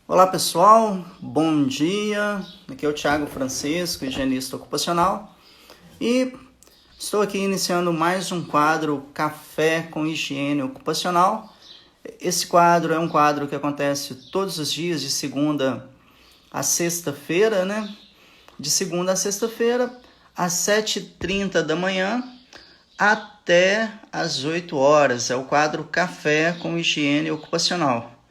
Olá pessoal, bom dia. Aqui é o Thiago Francisco, higienista ocupacional, e estou aqui iniciando mais um quadro Café com Higiene Ocupacional. Esse quadro é um quadro que acontece todos os dias, de segunda a sexta-feira, né? De segunda a sexta-feira, às 7h30 da manhã até às 8 horas. É o quadro Café com Higiene Ocupacional.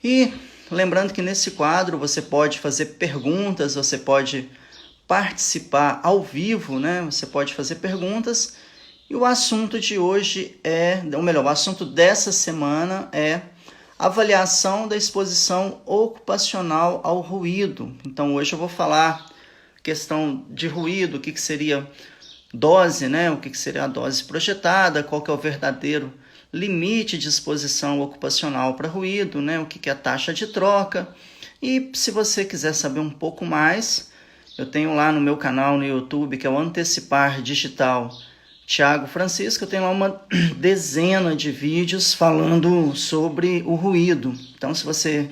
E lembrando que nesse quadro você pode fazer perguntas, você pode participar ao vivo, né? Você pode fazer perguntas. E o assunto de hoje o assunto dessa semana é avaliação da exposição ocupacional ao ruído. Então hoje eu vou falar questão de ruído, o que seria dose, né? O que seria a dose projetada, qual que é o verdadeiro limite de exposição ocupacional para ruído, né? O que é a taxa de troca. E se você quiser saber um pouco mais, eu tenho lá no meu canal no YouTube, que é o Antecipar Digital Thiago Francisco, eu tenho lá uma dezena de vídeos falando sobre o ruído. Então, se você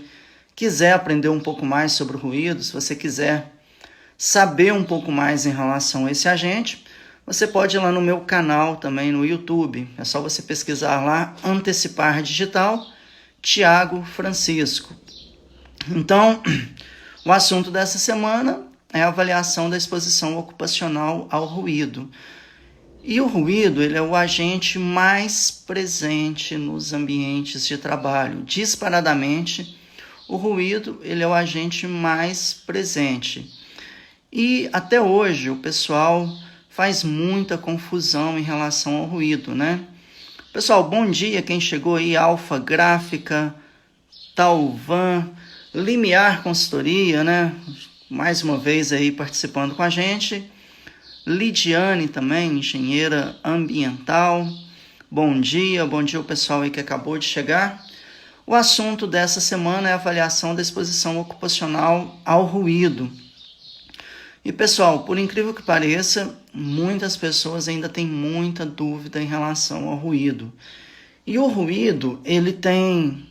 quiser aprender um pouco mais sobre o ruído, se você quiser saber um pouco mais em relação a esse agente, você pode ir lá no meu canal também no YouTube. É só você pesquisar lá, Antecipar Digital, Thiago Francisco. Então, o assunto dessa semana é a avaliação da exposição ocupacional ao ruído. E o ruído, ele é o agente mais presente nos ambientes de trabalho. Disparadamente, o ruído, ele é o agente mais presente. E até hoje o pessoal faz muita confusão em relação ao ruído, né? Pessoal, bom dia, quem chegou aí, Alfa Gráfica, Talvan, Limiar Consultoria, né? Mais uma vez aí participando com a gente. Lidiane também, engenheira ambiental. Bom dia o pessoal aí que acabou de chegar. O assunto dessa semana é a avaliação da exposição ocupacional ao ruído. E pessoal, por incrível que pareça, muitas pessoas ainda têm muita dúvida em relação ao ruído. E o ruído, ele tem,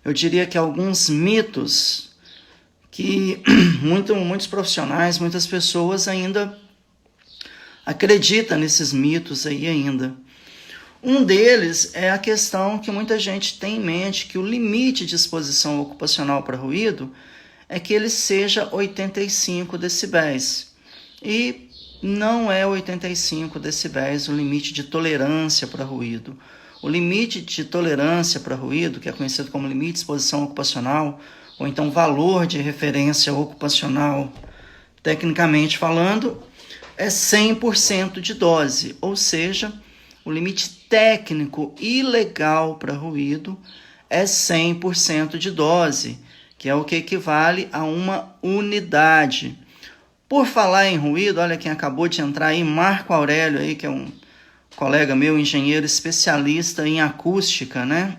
eu diria que alguns mitos que muitos profissionais, muitas pessoas ainda acreditam nesses mitos aí ainda. Um deles é a questão que muita gente tem em mente, que o limite de exposição ocupacional para ruído é que ele seja 85 decibéis. E não é 85 decibéis o limite de tolerância para ruído. O limite de tolerância para ruído, que é conhecido como limite de exposição ocupacional, ou então valor de referência ocupacional, tecnicamente falando, é 100% de dose, ou seja, o limite técnico e legal para ruído é 100% de dose, que é o que equivale a uma unidade. Por falar em ruído, olha quem acabou de entrar aí, Marco Aurélio, aí, que é um colega meu, engenheiro especialista em acústica, né?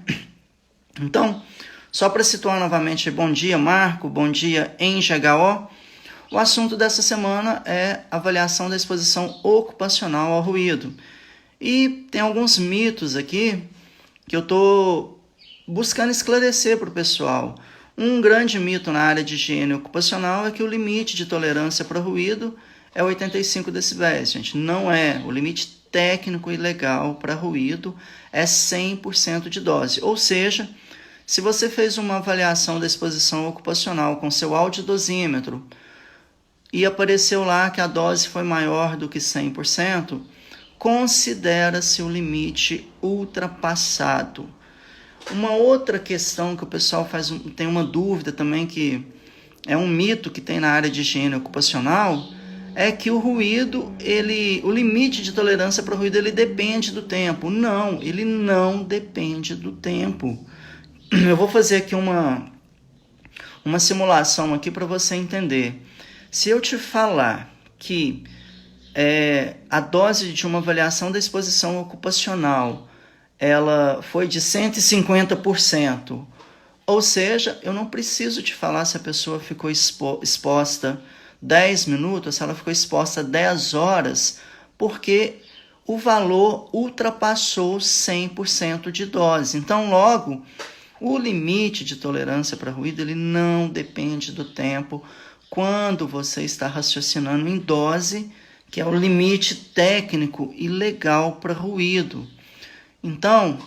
Então, só para situar novamente, bom dia Marco, bom dia ENGHO. O assunto dessa semana é avaliação da exposição ocupacional ao ruído. E tem alguns mitos aqui que eu estou buscando esclarecer para o pessoal. Um grande mito na área de higiene ocupacional é que o limite de tolerância para ruído é 85 decibéis, gente. Não é. O limite técnico e legal para ruído é 100% de dose. Ou seja, se você fez uma avaliação da exposição ocupacional com seu audiodosímetro e apareceu lá que a dose foi maior do que 100%, considera-se o limite ultrapassado. Uma outra questão que o pessoal tem uma dúvida também, que é um mito que tem na área de higiene ocupacional, é que o ruído, o limite de tolerância para o ruído, ele depende do tempo. Não, ele não depende do tempo. Eu vou fazer aqui uma simulação aqui para você entender. Se eu te falar que a dose de uma avaliação da exposição ocupacional ela foi de 150%, ou seja, eu não preciso te falar se a pessoa ficou exposta 10 minutos, ou se ela ficou exposta 10 horas, porque o valor ultrapassou 100% de dose. Então, logo, O limite de tolerância para ruído, ele não depende do tempo quando você está raciocinando em dose, que é o limite técnico e legal para ruído. Então,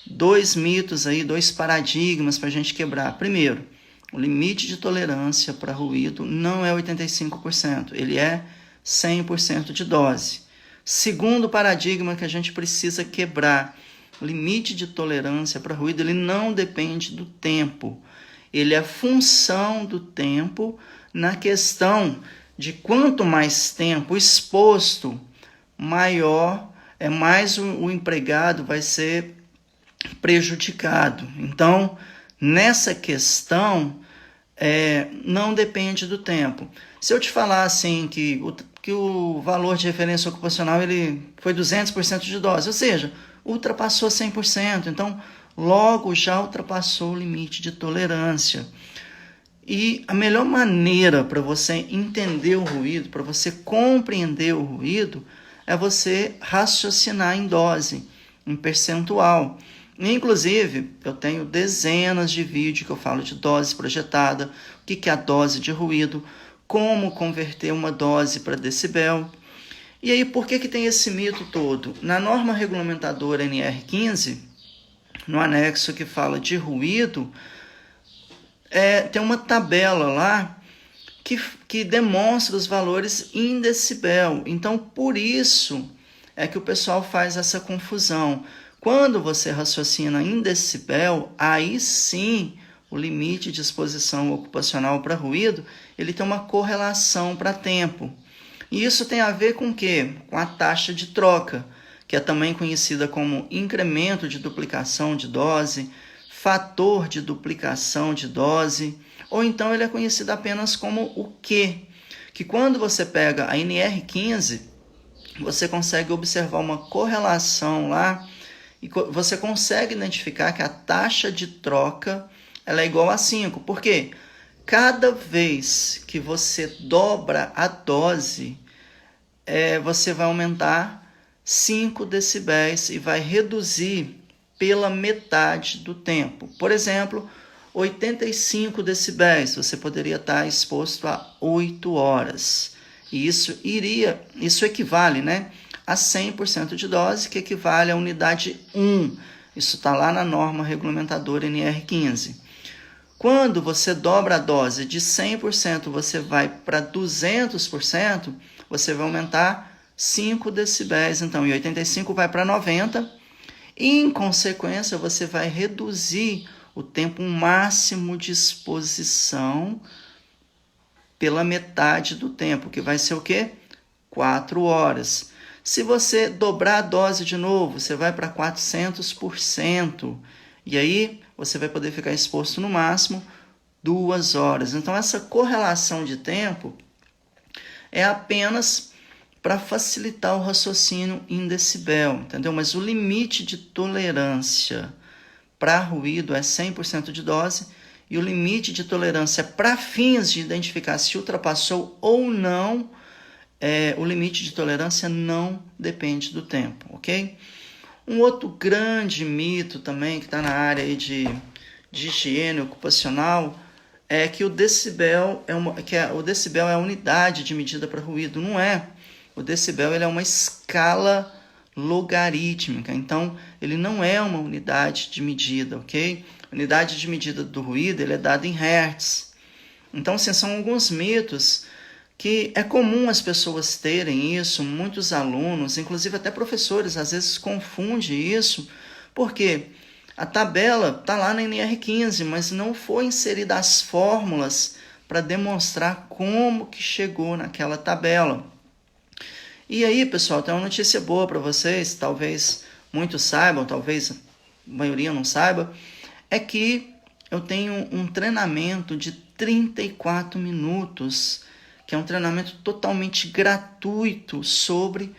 2 mitos aí, 2 paradigmas para a gente quebrar. Primeiro, o limite de tolerância para ruído não é 85%, ele é 100% de dose. Segundo paradigma que a gente precisa quebrar, o limite de tolerância para ruído, ele não depende do tempo. Ele é função do tempo na questão de quanto mais tempo exposto, mais o empregado vai ser prejudicado. Então, nessa questão, não depende do tempo. Se eu te falar assim que o valor de referência ocupacional ele foi 200% de dose, ou seja, ultrapassou 100%, então logo já ultrapassou o limite de tolerância. E a melhor maneira para você entender o ruído, para você compreender o ruído, é você raciocinar em dose, em percentual. Inclusive, eu tenho dezenas de vídeos que eu falo de dose projetada, o que é a dose de ruído, como converter uma dose para decibel. E aí, por que tem esse mito todo? Na norma regulamentadora NR15, no anexo que fala de ruído, tem uma tabela lá que demonstra os valores em decibel. Então, por isso é que o pessoal faz essa confusão. Quando você raciocina em decibel, aí sim o limite de exposição ocupacional para ruído, ele tem uma correlação para tempo. E isso tem a ver com o quê? Com a taxa de troca, que é também conhecida como incremento de duplicação de dose, fator de duplicação de dose, ou então ele é conhecido apenas como o Q, que quando você pega a NR15, você consegue observar uma correlação lá e você consegue identificar que a taxa de troca ela é igual a 5. Por quê? Cada vez que você dobra a dose, você vai aumentar 5 decibéis e vai reduzir pela metade do tempo. Por exemplo, 85 decibéis, você poderia estar exposto a 8 horas. E isso equivale, né, a 100% de dose, que equivale à unidade 1. Isso está lá na norma regulamentadora NR15. Quando você dobra a dose de 100%, você vai para 200%, você vai aumentar 5 decibéis. Então, e 85 vai para 90. E, em consequência, você vai reduzir o tempo máximo de exposição pela metade do tempo, que vai ser o quê? 4 horas. Se você dobrar a dose de novo, você vai para 400%. E aí você vai poder ficar exposto no máximo 2 horas. Então, essa correlação de tempo é apenas para facilitar o raciocínio em decibel, entendeu? Mas o limite de tolerância para ruído é 100% de dose e o limite de tolerância para fins de identificar se ultrapassou ou não, o limite de tolerância não depende do tempo, ok? Um outro grande mito também que está na área aí de higiene ocupacional é que o decibel é a unidade de medida para ruído. Não é. O decibel ele é uma escala logarítmica, então ele não é uma unidade de medida, ok? A unidade de medida do ruído ele é dada em hertz. Então, assim, são alguns mitos que é comum as pessoas terem isso, muitos alunos, inclusive até professores, às vezes confundem isso, porque a tabela está lá na NR15, mas não foi inserida as fórmulas para demonstrar como que chegou naquela tabela. E aí, pessoal, tem uma notícia boa para vocês, talvez muitos saibam, talvez a maioria não saiba, é que eu tenho um treinamento de 34 minutos, que é um treinamento totalmente gratuito sobre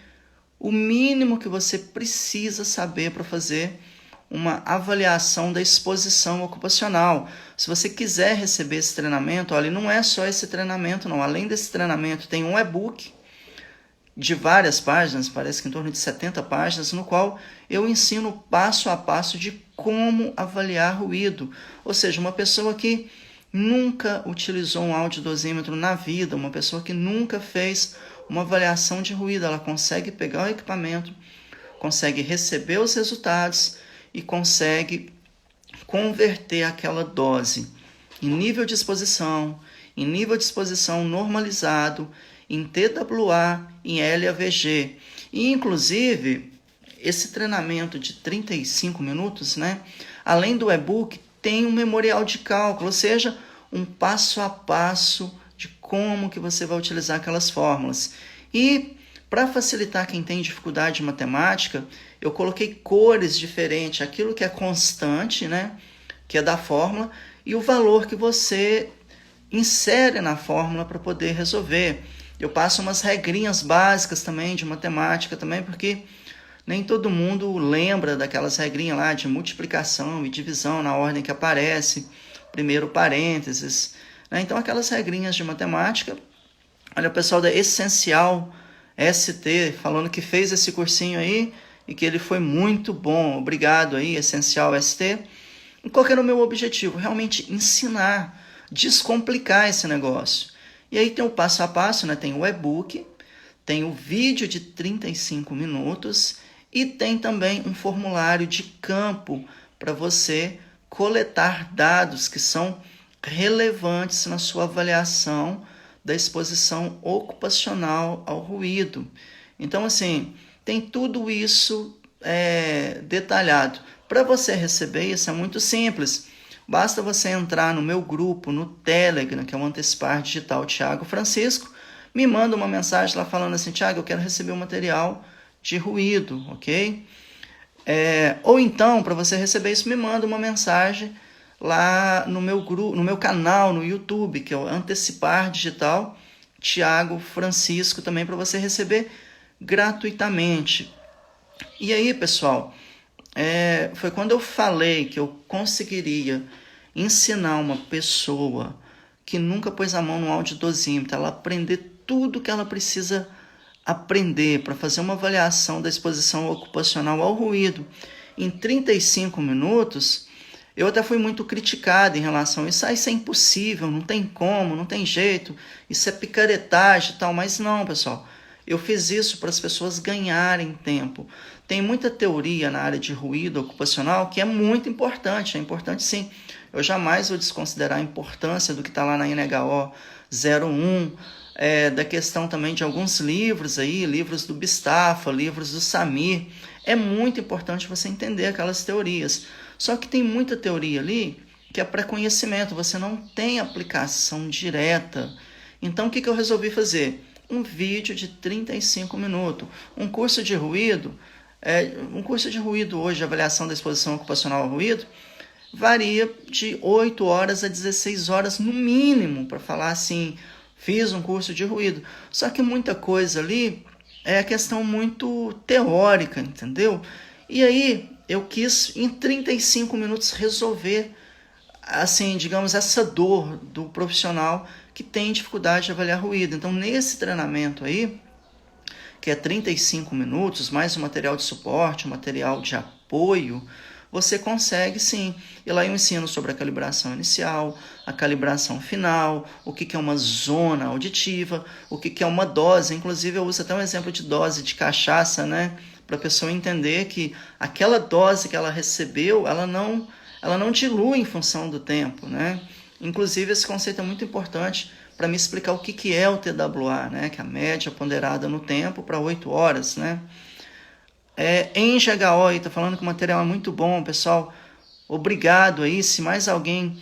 o mínimo que você precisa saber para fazer uma avaliação da exposição ocupacional. Se você quiser receber esse treinamento, olha, não é só esse treinamento, não. Além desse treinamento, tem um e-book de várias páginas, parece que em torno de 70 páginas, no qual eu ensino passo a passo de como avaliar ruído. Ou seja, uma pessoa que nunca utilizou um audiodosímetro na vida, uma pessoa que nunca fez uma avaliação de ruído, ela consegue pegar o equipamento, consegue receber os resultados e consegue converter aquela dose em nível de exposição, em nível de exposição normalizado, em TWA, em LAVG. E, inclusive, esse treinamento de 35 minutos, né, além do e-book, tem um memorial de cálculo, ou seja, um passo a passo de como que você vai utilizar aquelas fórmulas. E, para facilitar quem tem dificuldade de matemática, eu coloquei cores diferentes, aquilo que é constante, né, que é da fórmula, e o valor que você insere na fórmula para poder resolver. Eu passo umas regrinhas básicas também de matemática também, porque nem todo mundo lembra daquelas regrinhas lá de multiplicação e divisão na ordem que aparece, primeiro parênteses, né? Então aquelas regrinhas de matemática. Olha, o pessoal da Essencial ST falando que fez esse cursinho aí e que ele foi muito bom. Obrigado aí, Essencial ST. E qual que era o meu objetivo? Realmente ensinar, descomplicar esse negócio. E aí tem o passo a passo, né? Tem o e-book, tem o vídeo de 35 minutos e tem também um formulário de campo para você coletar dados que são relevantes na sua avaliação da exposição ocupacional ao ruído. Então, assim, tem tudo isso detalhado. Para você receber isso é muito simples. Basta você entrar no meu grupo, no Telegram, que é o Antecipar Digital Thiago Francisco, me manda uma mensagem lá falando assim, Thiago, eu quero receber o material de ruído, ok? Ou então, para você receber isso, me manda uma mensagem lá no meu grupo, no meu canal no YouTube, que é o Antecipar Digital Thiago Francisco, também para você receber gratuitamente. E aí, pessoal, foi quando eu falei que eu conseguiria ensinar uma pessoa que nunca pôs a mão no audiodosímetro, ela aprender tudo que ela precisa aprender para fazer uma avaliação da exposição ocupacional ao ruído em 35 minutos, eu até fui muito criticado em relação a isso. Isso é impossível, não tem como, não tem jeito, isso é picaretagem e tal. Mas não, pessoal, eu fiz isso para as pessoas ganharem tempo. Tem muita teoria na área de ruído ocupacional que é muito importante, é importante sim. Eu jamais vou desconsiderar a importância do que está lá na NHO 01, da questão também de alguns livros aí, livros do Bistafa, livros do Samir. É muito importante você entender aquelas teorias. Só que tem muita teoria ali que é para conhecimento, você não tem aplicação direta. Então o que eu resolvi fazer? Um vídeo de 35 minutos. Um curso de ruído hoje, avaliação da exposição ocupacional ao ruído, varia de 8 horas a 16 horas no mínimo, para falar assim, fiz um curso de ruído. Só que muita coisa ali é questão muito teórica, entendeu? E aí eu quis, em 35 minutos, resolver, assim, digamos, essa dor do profissional que tem dificuldade de avaliar ruído. Então, nesse treinamento aí, que é 35 minutos, mais um material de suporte, um material de apoio, você consegue sim. E lá eu ensino sobre a calibração inicial, a calibração final, o que é uma zona auditiva, o que é uma dose. Inclusive eu uso até um exemplo de dose de cachaça, né? Para a pessoa entender que aquela dose que ela recebeu, ela não dilui em função do tempo, né? Inclusive esse conceito é muito importante para me explicar o que é o TWA, né? Que é a média ponderada no tempo para 8 horas, né? Em GHO, está falando que o material é muito bom, pessoal. Obrigado aí. Se mais alguém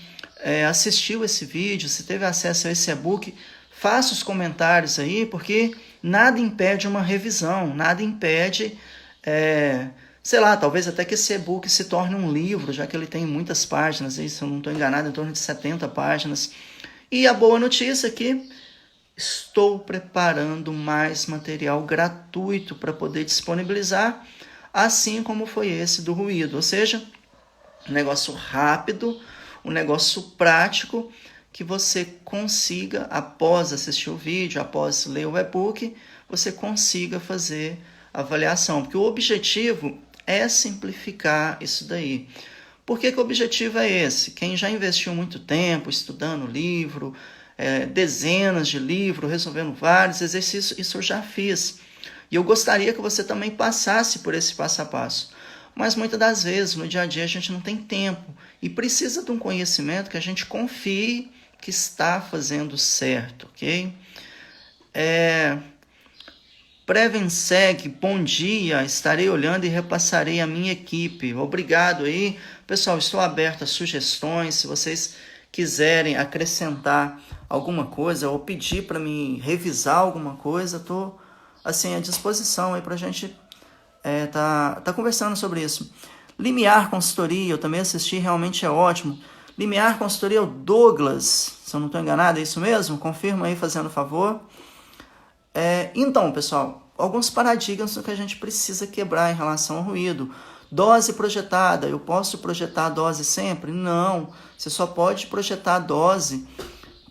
assistiu esse vídeo, se teve acesso a esse e-book, faça os comentários aí, porque nada impede uma revisão, nada impede, sei lá, talvez até que esse e-book se torne um livro, já que ele tem muitas páginas, aí, se eu não estou enganado, em torno de 70 páginas. E a boa notícia é que estou preparando mais material gratuito para poder disponibilizar, assim como foi esse do ruído. Ou seja, um negócio rápido, um negócio prático, que você consiga, após assistir o vídeo, após ler o e-book, você consiga fazer a avaliação. Porque o objetivo é simplificar isso daí. Por que o objetivo é esse? Quem já investiu muito tempo estudando livro, dezenas de livros, resolvendo vários exercícios, isso eu já fiz. E eu gostaria que você também passasse por esse passo a passo. Mas muitas das vezes, no dia a dia, a gente não tem tempo e precisa de um conhecimento que a gente confie que está fazendo certo, ok? Prevenseg, bom dia, estarei olhando e repassarei a minha equipe. Obrigado aí. Pessoal, estou aberto a sugestões, se vocês quiserem acrescentar alguma coisa ou pedir para mim revisar alguma coisa, estou assim, à disposição aí para a gente tá conversando sobre isso. Limiar Consultoria, eu também assisti, realmente é ótimo. Limiar Consultoria é o Douglas, se eu não estou enganado, é isso mesmo? Confirma aí, fazendo favor. Então, pessoal, alguns paradigmas que a gente precisa quebrar em relação ao ruído. Dose projetada, eu posso projetar a dose sempre? Não, você só pode projetar a dose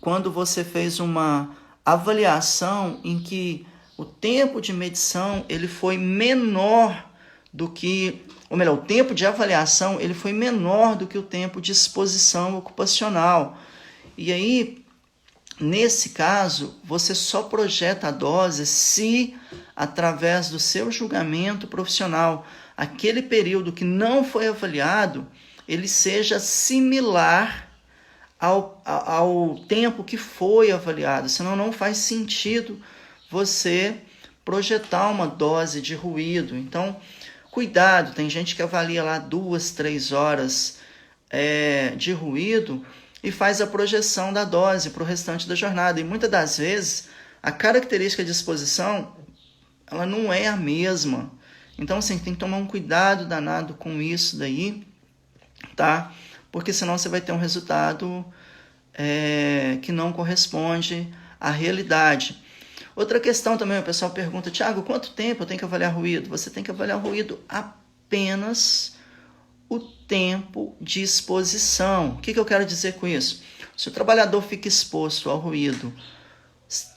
quando você fez uma avaliação em que o tempo de medição ele foi menor do que, ou melhor, o tempo de avaliação ele foi menor do que o tempo de exposição ocupacional. E aí, nesse caso, você só projeta a dose se, através do seu julgamento profissional, aquele período que não foi avaliado, ele seja similar ao tempo que foi avaliado. Senão não faz sentido você projetar uma dose de ruído. Então, cuidado, tem gente que avalia lá 2, 3 horas de ruído e faz a projeção da dose para o restante da jornada. E muitas das vezes, a característica de exposição, ela não é a mesma. Então, assim, tem que tomar um cuidado danado com isso daí, tá? Porque senão você vai ter um resultado que não corresponde à realidade. Outra questão também, o pessoal pergunta, Thiago, quanto tempo eu tenho que avaliar ruído? Você tem que avaliar ruído apenas o tempo de exposição. O que eu quero dizer com isso? Se o trabalhador fica exposto ao ruído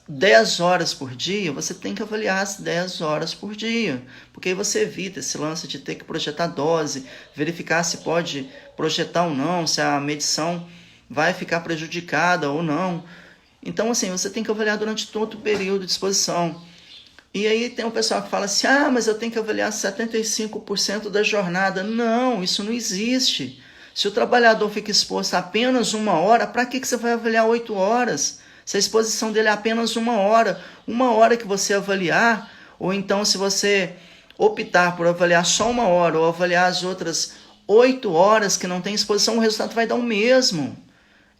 10 horas por dia, você tem que avaliar as 10 horas por dia, porque aí você evita esse lance de ter que projetar dose, verificar se pode projetar ou não, se a medição vai ficar prejudicada ou não. Então, assim, você tem que avaliar durante todo o período de exposição. E aí tem um pessoal que fala assim, mas eu tenho que avaliar 75% da jornada. Não, isso não existe. Se o trabalhador fica exposto a apenas 1 hora, para que você vai avaliar 8 horas? Se a exposição dele é apenas 1 hora que você avaliar, ou então se você optar por avaliar só 1 hora, ou avaliar as outras 8 horas que não tem exposição, o resultado vai dar o mesmo.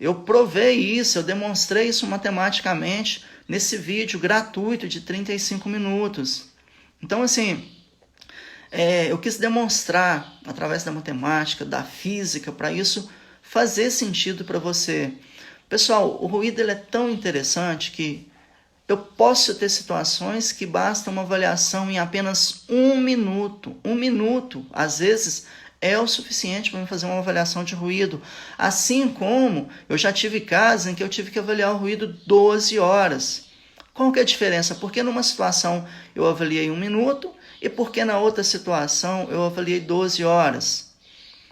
Eu provei isso, eu demonstrei isso matematicamente nesse vídeo gratuito de 35 minutos. Então, assim, eu quis demonstrar, através da matemática, da física, para isso fazer sentido para você. Pessoal, o ruído ele é tão interessante que eu posso ter situações que basta uma avaliação em apenas 1 minuto. 1 minuto, às vezes, é o suficiente para fazer uma avaliação de ruído. Assim como eu já tive casos em que eu tive que avaliar o ruído 12 horas. Qual que é a diferença? Porque numa situação eu avaliei 1 minuto e porque na outra situação eu avaliei 12 horas.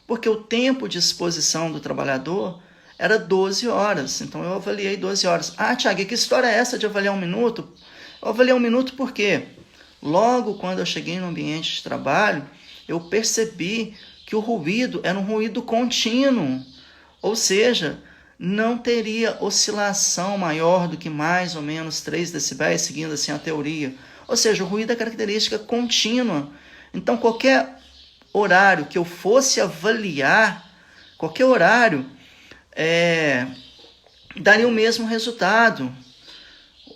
Porque o tempo de exposição do trabalhador era 12 horas. Então eu avaliei 12 horas. Thiago, que história é essa de avaliar 1 minuto? Eu avaliei 1 minuto porque logo quando eu cheguei no ambiente de trabalho, eu percebi que o ruído era um ruído contínuo, ou seja, não teria oscilação maior do que mais ou menos 3 decibéis, seguindo assim a teoria. Ou seja, o ruído é característica contínua. Então, qualquer horário que eu fosse avaliar, qualquer horário, daria o mesmo resultado.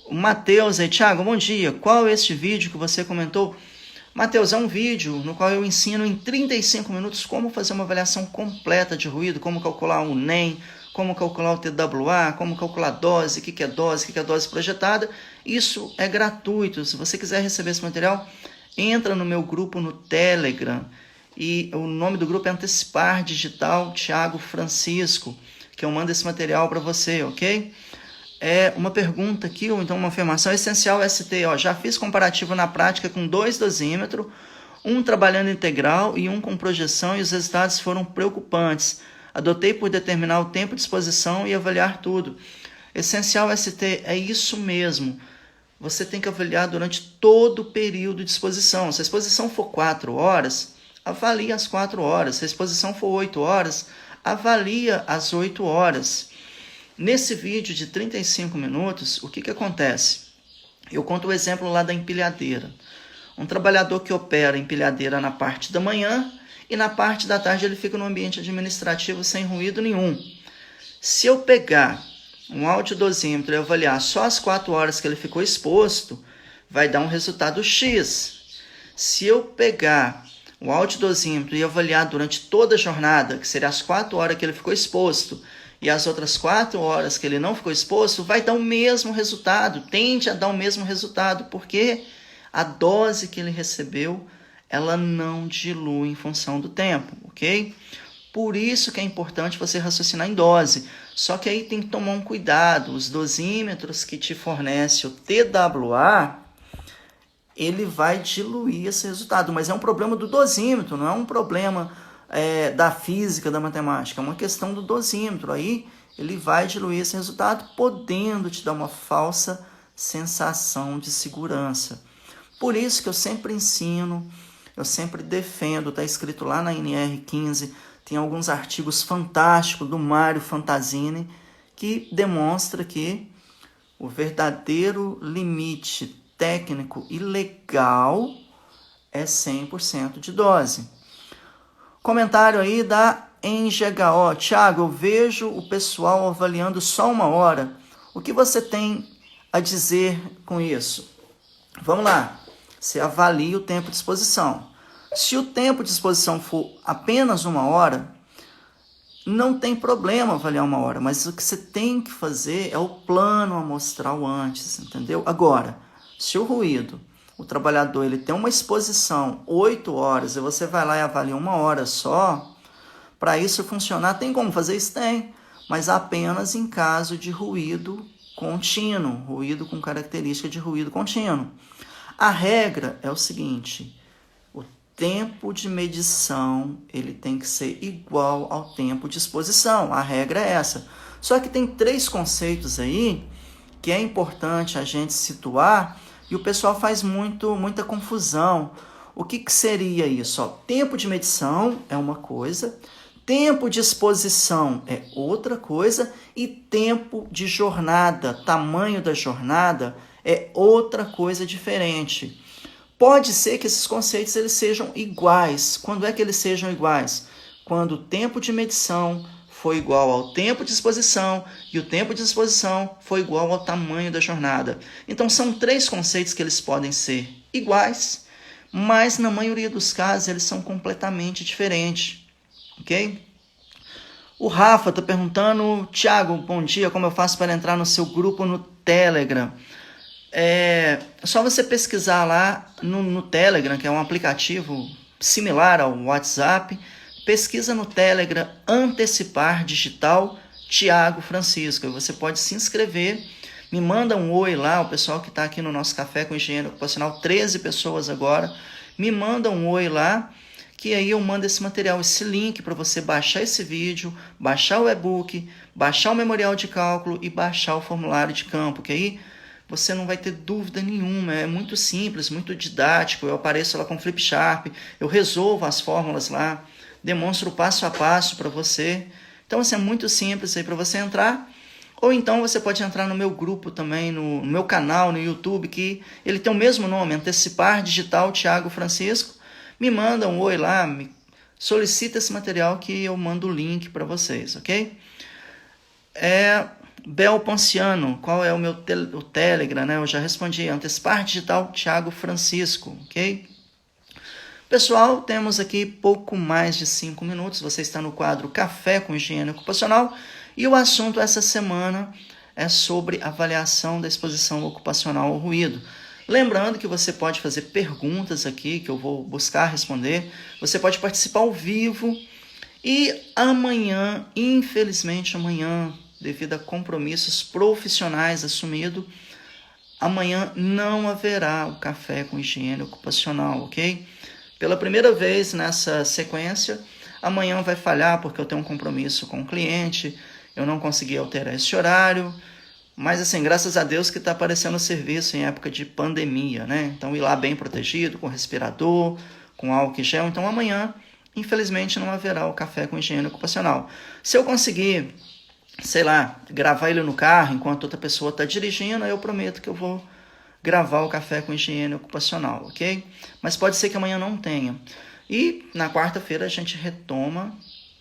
O Matheus aí, Thiago, bom dia. Qual é este vídeo que você comentou? Matheus, é um vídeo no qual eu ensino em 35 minutos como fazer uma avaliação completa de ruído, como calcular o NEM, como calcular o TWA, como calcular a dose, o que é dose, o que é dose projetada. Isso é gratuito. Se você quiser receber esse material, entra no meu grupo no Telegram. E o nome do grupo é Antecipar Digital Thiago Francisco, que eu mando esse material para você, ok? Uma pergunta aqui, ou então uma afirmação essencial ST. Já fiz comparativo na prática com 2 dosímetros, Um trabalhando integral e um com projeção, e os resultados foram preocupantes. Adotei por determinar o tempo de exposição e avaliar tudo. Essencial ST é isso mesmo. Você tem que avaliar durante todo o período de exposição. Se a exposição for 4 horas, avalie as 4 horas. Se a exposição for 8 horas, avalia as 8 horas. Nesse vídeo de 35 minutos, o que acontece? Eu conto o exemplo lá da empilhadeira. Um trabalhador que opera empilhadeira na parte da manhã e na parte da tarde ele fica no ambiente administrativo sem ruído nenhum. Se eu pegar um audiodosímetro e avaliar só as 4 horas que ele ficou exposto, vai dar um resultado X. Se eu pegar o audiodosímetro e avaliar durante toda a jornada, que seria as 4 horas que ele ficou exposto, e as outras 4 horas que ele não ficou exposto, vai dar o mesmo resultado, tende a dar o mesmo resultado, porque a dose que ele recebeu, ela não dilui em função do tempo, ok? Por isso que é importante você raciocinar em dose. Só que aí tem que tomar um cuidado. Os dosímetros que te fornece o TWA, ele vai diluir esse resultado. Mas é um problema do dosímetro, não é um problema da física, da matemática. É uma questão do dosímetro. Aí ele vai diluir esse resultado, podendo te dar uma falsa sensação de segurança. Por isso que eu sempre ensino, eu sempre defendo, está escrito lá na NR15, tem alguns artigos fantásticos do Mário Fantasini que demonstra que o verdadeiro limite técnico e legal é 100% de dose. Comentário aí da NGHO. Thiago, eu vejo o pessoal avaliando só 1 hora. O que você tem a dizer com isso? Vamos lá. Você avalia o tempo de exposição. Se o tempo de exposição for apenas 1 hora, não tem problema avaliar 1 hora, mas o que você tem que fazer é o plano amostral antes, entendeu? Agora, se o ruído, o trabalhador, ele tem uma exposição 8 horas e você vai lá e avalia 1 hora só, para isso funcionar, tem como fazer isso? Tem, mas apenas em caso de ruído contínuo, ruído com característica de ruído contínuo. A regra é o seguinte: tempo de medição ele tem que ser igual ao tempo de exposição. A regra é essa. Só que tem 3 conceitos aí que é importante a gente situar e o pessoal faz muita confusão. O que seria isso? Tempo de medição é uma coisa, tempo de exposição é outra coisa e tempo de jornada, tamanho da jornada é outra coisa diferente. Pode ser que esses conceitos eles sejam iguais. Quando é que eles sejam iguais? Quando o tempo de medição for igual ao tempo de exposição e o tempo de exposição for igual ao tamanho da jornada. Então, são 3 conceitos que eles podem ser iguais, mas na maioria dos casos eles são completamente diferentes. Ok? O Rafa está perguntando: Thiago, bom dia, como eu faço para entrar no seu grupo no Telegram? É só você pesquisar lá no Telegram, que é um aplicativo similar ao WhatsApp. Pesquisa no Telegram Antecipar Digital Thiago Francisco. Você pode se inscrever, me manda um oi lá, o pessoal que está aqui no nosso Café com Higiene Ocupacional, 13 pessoas agora, me manda um oi lá, que aí eu mando esse material, esse link para você baixar esse vídeo, baixar o e-book, baixar o memorial de cálculo e baixar o formulário de campo, que aí você não vai ter dúvida nenhuma, é muito simples, muito didático. Eu apareço lá com Flip Chart, eu resolvo as fórmulas lá, demonstro passo a passo para você. Então, assim, é muito simples aí para você entrar. Ou então você pode entrar no meu grupo também, no meu canal no YouTube, que ele tem o mesmo nome, Antecipar Digital Thiago Francisco. Me manda um oi lá, me solicita esse material que eu mando o link para vocês, ok? Bel Ponciano, qual é o Telegram, né? Eu já respondi, Antecipar Digital Thiago Francisco, ok? Pessoal, temos aqui pouco mais de 5 minutos, você está no quadro Café com Higiene Ocupacional e o assunto essa semana é sobre avaliação da exposição ocupacional ao ruído. Lembrando que você pode fazer perguntas aqui, que eu vou buscar responder, você pode participar ao vivo e amanhã, infelizmente amanhã, devido a compromissos profissionais assumidos, amanhã não haverá o Café com Higiene Ocupacional, ok? pela primeira vez nessa sequência. Amanhã vai falhar porque eu tenho um compromisso com o cliente, eu não consegui alterar esse horário, mas assim, graças a Deus que está aparecendo o serviço em época de pandemia, né? Então ir lá bem protegido, com respirador, com álcool em gel. Então amanhã, infelizmente, não haverá o café com higiene ocupacional. Se eu conseguir, sei lá, gravar ele no carro enquanto outra pessoa está dirigindo, eu prometo que eu vou gravar o café com higiene ocupacional, ok? Mas pode ser que amanhã não tenha. E na quarta-feira a gente retoma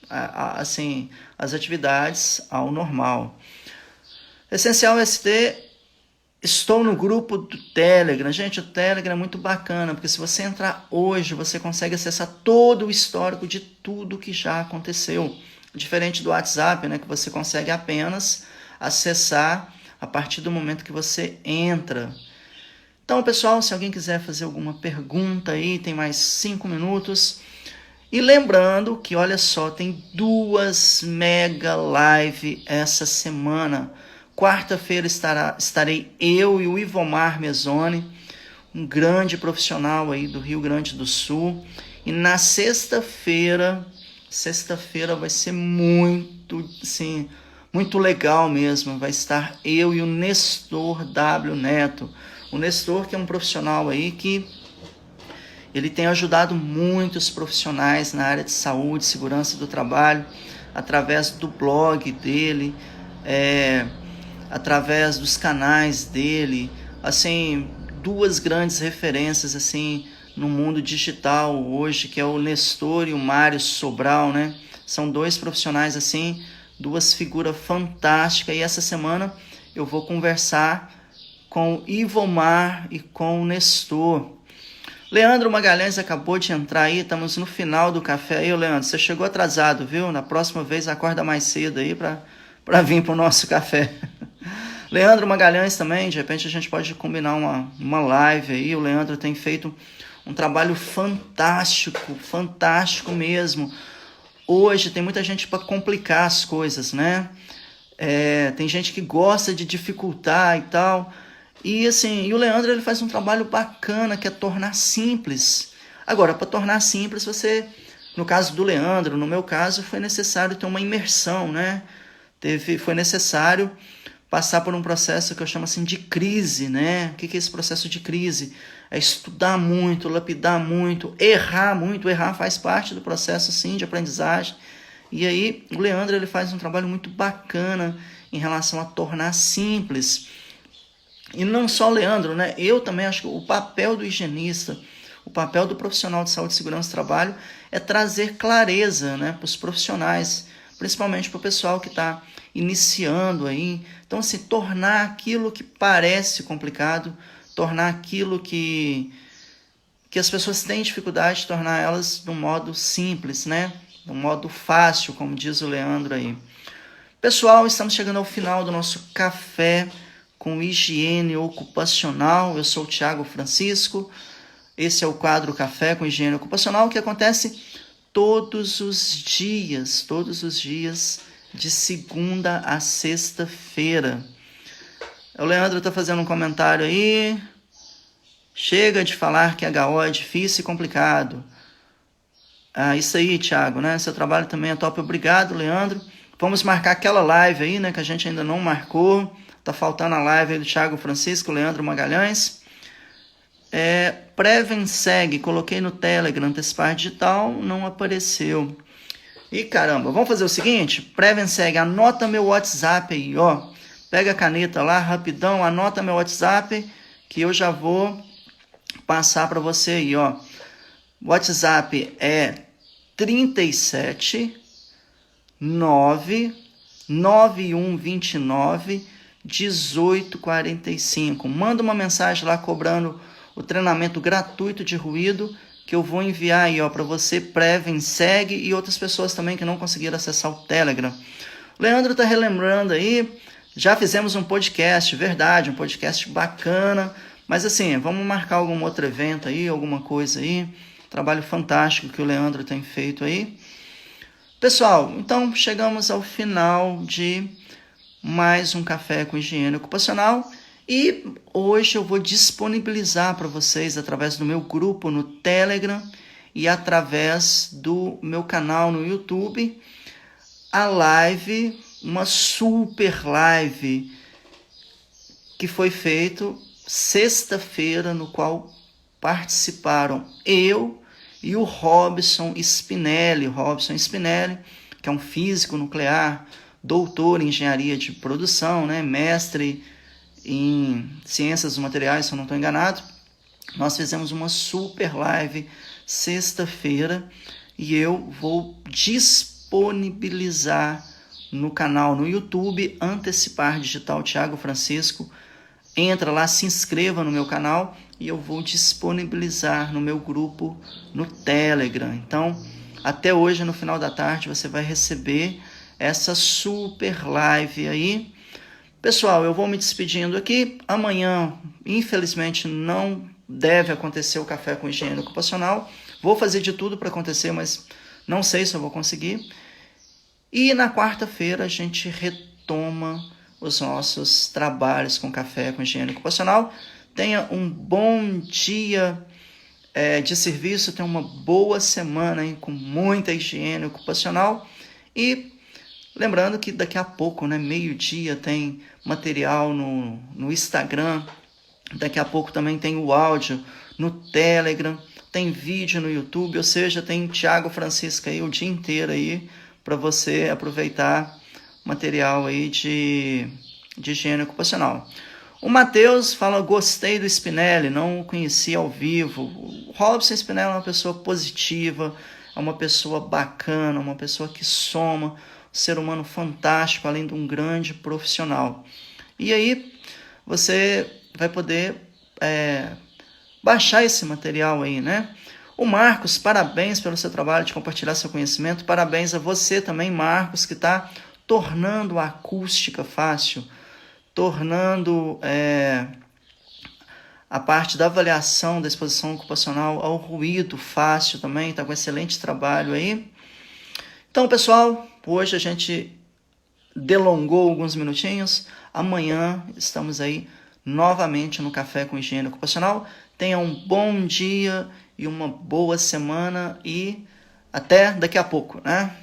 assim, as atividades ao normal. Essencial ST, estou no grupo do Telegram. Gente, o Telegram é muito bacana, porque se você entrar hoje, você consegue acessar todo o histórico de tudo que já aconteceu. Diferente do WhatsApp, né, que você consegue apenas acessar a partir do momento que você entra. Então, pessoal, se alguém quiser fazer alguma pergunta aí, tem mais 5 minutos. E lembrando que, olha só, tem 2 mega live essa semana. Quarta-feira estarei eu e o Ivomar Mezzoni, um grande profissional aí do Rio Grande do Sul. E na sexta-feira vai ser muito, assim, muito legal mesmo. Vai estar eu e o Nestor W. Neto. O Nestor, que é um profissional aí que ele tem ajudado muitos profissionais na área de saúde, segurança do trabalho, através do blog dele, através dos canais dele. Assim, 2 grandes referências assim no mundo digital hoje, que é o Nestor e o Mário Sobral, né? São 2 profissionais assim, 2 figuras fantásticas. E essa semana eu vou conversar com o Ivomar e com o Nestor. Leandro Magalhães acabou de entrar aí, estamos no final do café aí, Leandro. Você chegou atrasado, viu? Na próxima vez acorda mais cedo aí para vir para o nosso café. Leandro Magalhães também, de repente a gente pode combinar uma live aí. O Leandro tem feito um trabalho fantástico, fantástico mesmo. Hoje tem muita gente para complicar as coisas, né? Tem gente que gosta de dificultar e tal. E assim, o Leandro ele faz um trabalho bacana que é tornar simples. Agora, para tornar simples, no caso do Leandro, no meu caso, foi necessário ter uma imersão, né? Foi necessário passar por um processo que eu chamo assim de crise, né? O que é esse processo de crise? É estudar muito, lapidar muito, errar muito. Errar faz parte do processo, sim, de aprendizagem. E aí, o Leandro ele faz um trabalho muito bacana em relação a tornar simples. E não só o Leandro, né? Eu também acho que o papel do higienista, o papel do profissional de saúde, segurança e trabalho é trazer clareza, né, para os profissionais, principalmente para o pessoal que está iniciando aí. Então, assim, tornar aquilo que parece complicado, tornar aquilo que as pessoas têm dificuldade, tornar elas de um modo simples, né? De um modo fácil, como diz o Leandro aí. Pessoal, estamos chegando ao final do nosso café com higiene ocupacional. Eu sou o Thiago Francisco. Esse é o quadro Café com Higiene Ocupacional, que acontece todos os dias, de segunda a sexta-feira. O Leandro está fazendo um comentário aí. Chega de falar que HO é difícil e complicado. Isso aí, Thiago, né? Seu trabalho também é top. Obrigado, Leandro. Vamos marcar aquela live aí, né? Que a gente ainda não marcou. Tá faltando a live aí do Thiago Francisco, Leandro Magalhães. Prevenseg, coloquei no Telegram, antecipar digital, não apareceu. E caramba, vamos fazer o seguinte, Prevenseg, anota meu WhatsApp aí, ó. Pega a caneta lá, rapidão, anota meu WhatsApp, que eu já vou passar para você aí, ó. O WhatsApp é 37 99129 1845. Manda uma mensagem lá cobrando o treinamento gratuito de ruído que eu vou enviar aí, ó, para você, Prevenseg e outras pessoas também que não conseguiram acessar o Telegram. O Leandro tá relembrando aí, já fizemos um podcast, verdade, um podcast bacana, mas assim, vamos marcar algum outro evento aí, alguma coisa aí, trabalho fantástico que o Leandro tem feito aí. Pessoal, então chegamos ao final de mais um café com higiene ocupacional e hoje eu vou disponibilizar para vocês através do meu grupo no Telegram e através do meu canal no YouTube, a live, uma super live que foi feito sexta-feira, no qual participaram eu e o Robson Spinelli, que é um físico nuclear, doutor em engenharia de produção, né, mestre em ciências dos materiais, se eu não estou enganado. Nós fizemos uma super live sexta-feira e eu vou disponibilizar no canal no YouTube Antecipar Digital Thiago Francisco. Entra lá, se inscreva no meu canal e eu vou disponibilizar no meu grupo no Telegram. Então, até hoje, no final da tarde, você vai receber essa super live aí. Pessoal, eu vou me despedindo aqui. Amanhã, infelizmente, não deve acontecer o Café com Higiene Ocupacional. Vou fazer de tudo para acontecer, mas não sei se eu vou conseguir. E na quarta-feira a gente retoma os nossos trabalhos com Café com Higiene Ocupacional. Tenha um bom dia de serviço, tenha uma boa semana hein, com muita higiene ocupacional. E lembrando que daqui a pouco, né, meio-dia, tem material no Instagram. Daqui a pouco também tem o áudio no Telegram. Tem vídeo no YouTube, ou seja, tem Thiago Francisco aí o dia inteiro aí para você aproveitar material aí de higiene ocupacional. O Matheus fala, gostei do Spinelli, não o conheci ao vivo. O Robson Spinelli é uma pessoa positiva, é uma pessoa bacana, uma pessoa que soma, um ser humano fantástico, além de um grande profissional. E aí você vai poder baixar esse material aí, né? O Marcos, parabéns pelo seu trabalho de compartilhar seu conhecimento. Parabéns a você também, Marcos, que está tornando a acústica fácil, tornando a parte da avaliação da exposição ocupacional ao ruído fácil também. Está com excelente trabalho aí. Então, pessoal, hoje a gente delongou alguns minutinhos. Amanhã estamos aí novamente no Café com Higiene Ocupacional. Tenha um bom dia e uma boa semana e até daqui a pouco, né?